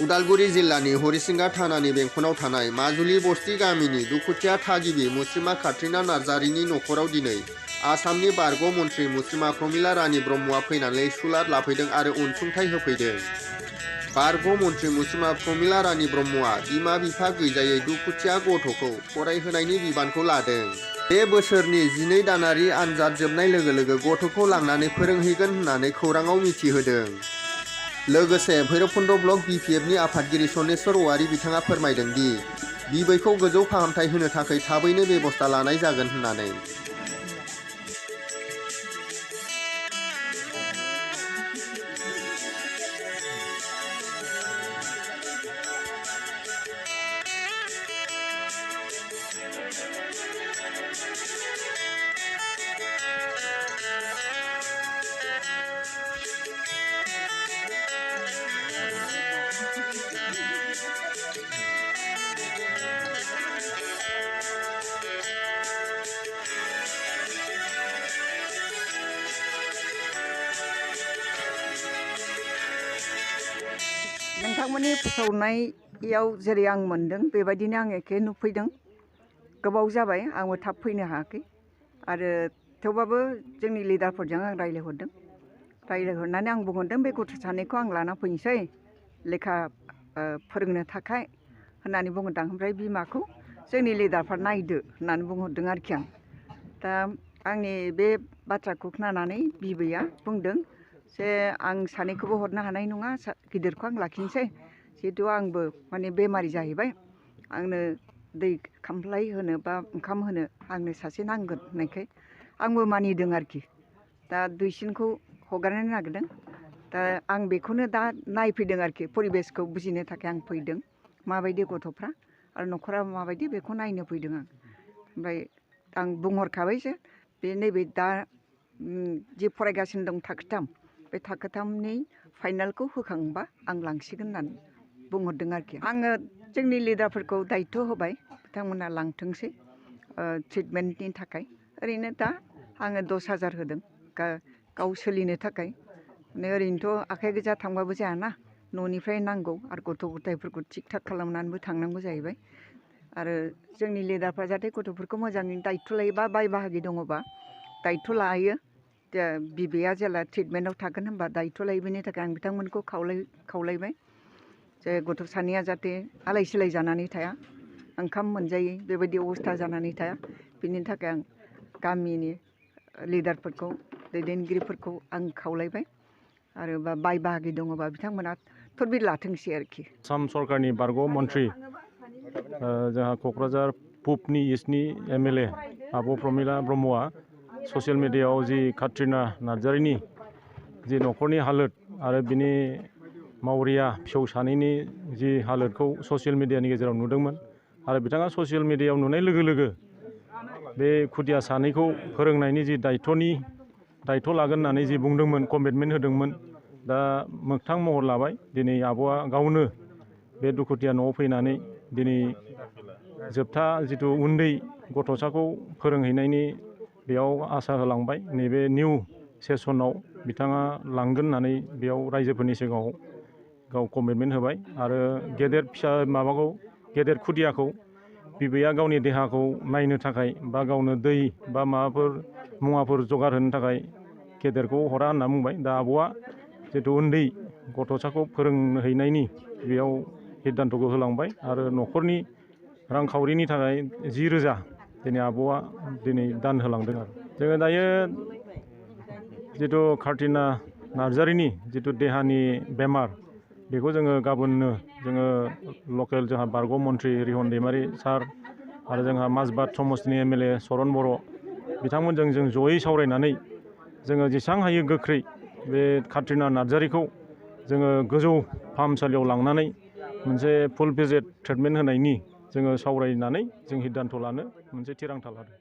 उदालगुरि जिल्लानि हरिसिंगा थानानि बेंखनाव थानाय माजुलि बस्ति गामिनि दुखुथिया थागिबि मुस्रिमा काट्रिना नार्जारिनि नखराव दिनै आसामनि बारग' मन्थ्रि मुस्रिमा प्रमिला रानी ब्रह्मआ फैनानै सुलाद लाफैदों आरो अनसुंथाइ होफैदों। बारग' मन्थ्रि मुस्रिमा प्रमिला रानी ब्रह्मआ बिमा बिफा गैजायै दुखुथिया गथ'खौ फरायहोनायनि बिबानखौ लादों। बे बोसोरनि 12 दानारि आनजाद जोबनाय लोगो लोगो गथ'खौ लांनानै फोरोंहैगोन होननानै खौराङाव मिथिहोदों। लोगोसे भैरबकुन्द ब्लक बिपिएफनि आफादगिरि सनेश्वर औवारी बिथाङा फोरमायदों दि बिबैखौ गोजौ फाहामथाय होनो थाखाय थाबैनो बेबस्था लानाय जागोन होननानै। नोंथांमोननि फोसावनायाव जेरै आं मोनदों बेबायदिनो आं एखे नुफैदों। गोबाव जाबाय आंबो थाब फैनो हायाखै आरो थेवबाबो जोंनि लिडारफोरजों आं रायज्लायहरदों। रायज्लायहरनानै आं बुंहरदों बे गथ' सानैखौ आं लाना फैनोसै लेखा फोरोंनो थाखाय होननानै बुंहरदों। ओमफ्राय बिमाखौ जोंनि लिडारफ्रा नायदो होननानै बुंहरदों आरोखि आं। दा आंनि बे बाथ्राखौ खोनानानै बिबैया बुंदों जे आं सानैखौबो हरनो हानाय नङा, गिदिरखौ आं लाखिनोसै, जिहेतु आंबो माने बेमारि जाहैबाय, आंनो दै खामफ्लाय होनो बा ओंखाम होनो आंनो सासे नांगोन होननायखाय आंबो मानिदों आरोखि। दा दुइसिनखौ हगारनो नागिरदों। दा आं बेखौनो दा नायफैदों आरोखि, परिबेसखौ बुजिनो थाखाय आं फैदों। माबायदि गथ'फ्रा आरो न'खरा माबायदि बेखौ नायनो फैदों आं। ओमफ्राय आं बुंहरखाबाय जे बे नैबे दा जि फरायगासिनो दं थाखो 3, बे थाखो 3नि फाइनालखौ होखांबा आं लांसिगोन होननानै बुंहरदों आरोखि। आङो जोंनि लिडारफोरखौ दायित्व होबाय, बिथांमोना लांथोंसै ट्रिटमेन्टनि थाखाय। ओरैनो दा आङो 10,000 होदों गाव सोलिनो थाखाय। माने ओरैनोथ' आखाइ गोजा थांबाबो जायाना, न'निफ्राय नांगौ आरो गथ' गथायफोरखौ थिग थाक खालामनानैबो थांनांगौ जाहैबाय। आरो जोंनि लिडारफ्रा जाहाथे गथ'फोरखौ मोजाङै दायित्व लायोबा बाय बाहागि दङबा दायित्व लायो। बिबैया जेला ट्रिटमेन्टआव थागोन होनबा दायित्व लायो। बेनि थाखाय आं बिथांमोनखौ खावलायबाय जे गथ' सानैया जाहाथे आलाय सिलाय जानानै थाया, ओंखाम मोनजायै बेबायदि अबस्था जानानै थाया। बिनि थाखाय आं गामिनि लिडारफोरखौ, दैदेनगिरिफोरखौ आं खावलायबाय। आरो बाय बाहागि दङबा बिथांमोना थदबिर लाथोंसै आरोखि। आसाम सरकारनि बारग' मन्थ्रि जोंहा क'क्राझार पुबनि इस्टनि MLA आब' प्रमिला ब्रह्मआ ससियेल मिडियायाव जि काट्रिना नार्जारिनि जि न'खरनि हालोद आरो बिनि मावरिया फिसौ सानैनि जि हालोदखौ ससियेल मिडियानि गेजेराव नुदोंमोन। आरो बिथाङा ससियेल मिडियायाव नुनाय लोगो लोगो बे खुदिया सानैखौ फोरोंनायनि जि दायित्व लागोन होननानै जि बुंदोंमोन, कमिटमेन्ट होदोंमोन, दा मोगथां महर लाबाय। दिनै आब'आ गावनो बे दुखुथिया न'आव फैनानै दिनै जोबथा जिथु उन्दै गथ'साखौ फोरोंहैनायनि बेयाव आसा होलांबाय। नैबे निउ सेसनाव बिथाङा लांगोन होननानै बेयाव रायजोफोरनि सिगाङाव गाव कमिटमेन्ट होबाय। आरो गेदेर खुदियाखौ बिबैया गावनि देहाखौ नायनो थाखाय बा गावनो दै बा माबाफोर मुवाफोर जगार होनो थाखाय गेदेरखौ हरा होनना बुंबाय। दा आब'आ जिथु उन्दै गथ'साखौ फोरोंहैनायनि बेयाव सिद्धान्त'खौ होलांबाय। आरो न'खरनि रांखावरिनि थाखाय 10,000 दिनै आब'आ दिनै दान होलांदों। आरो जोङो दायो जिथु काट्रिना नार्जारिनि जिथु देहानि बेमार, बेखौ जोङो गाबोननो जोङो लकेल जोंहा बारग' मन्थ्रि रिहन दैमारि सार आरो जोंहा माजबाद समस्तिनि MLA चरन बर' बिथांमोनजों जों जयै सावरायनानै जोङो जेसेबां हायो गोख्रै बे काट्रिना नार्जारिखौ जोङो गोजौ फाहामसालियाव लांनानै मोनसे फुल फेजेड ट्रिटमेन्ट होनायनि जोङो सावरायनानै जों सिद्धान्त' लानो मोनसे थिरांथा लादों।